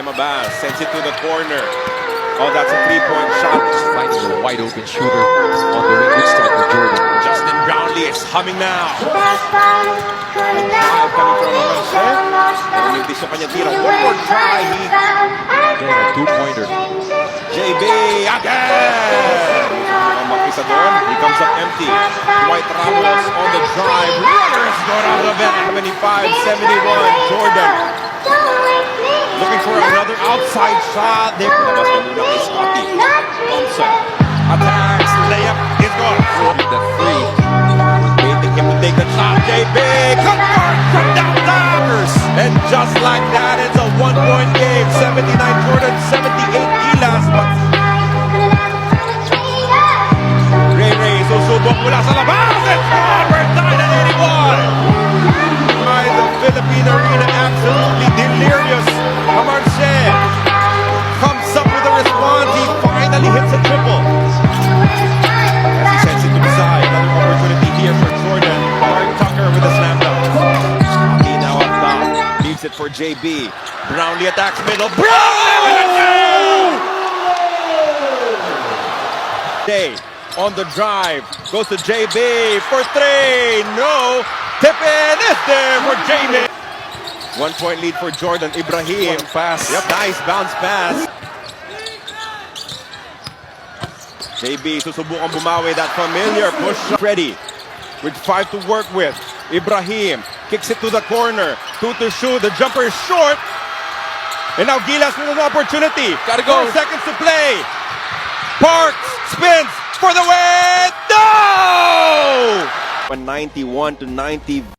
Mabas sends it to the corner. Oh, that's a three-point shot. Finding a wide open shooter on the ring. Good start for Jordan. Justin Brownlee is humming now. Five coming from Amarce. Pero hindi siya kanya tira. One more try. Getting a two-pointer. JB again. Ang mag-isa doon. He comes up empty. Dwight Ramos on the drive. Runners go out of it. 75-71. Jordan looking for another outside shot. There. Labas na muna kay Scotty. Thompson attacks. Layup is good. The three. Waiting him to take the shot. JB. Good guard from downtown. And just like that, it's a one-point game. 79 Jordan, 78 Gilas. Ray susubok mula sa labas. It's gone. We're tied at 81. By the Philippine Arena, absolutely delirious. Amarce comes up with a response. He finally hits a triple. As he sends it to the side, another opportunity here for Jordan. Mark Tucker with a slam dunk. Hockey now up top. Leaves it for JB. Brownlee attacks middle. Brownlee with a two! Day on the drive. Goes to JB for three. No. Tip in is there for JB. 1 point lead for Jordan. Ibrahim. Pass. Yep, nice bounce pass. JB susubukang bumawi. That familiar push. Ready with 5 to work with. Ibrahim kicks it to the corner. 2 to shoot. The jumper is short. And now Gilas with an opportunity. Gotta go. 4 seconds to play. Parks spins for the win. No! 91 to 90.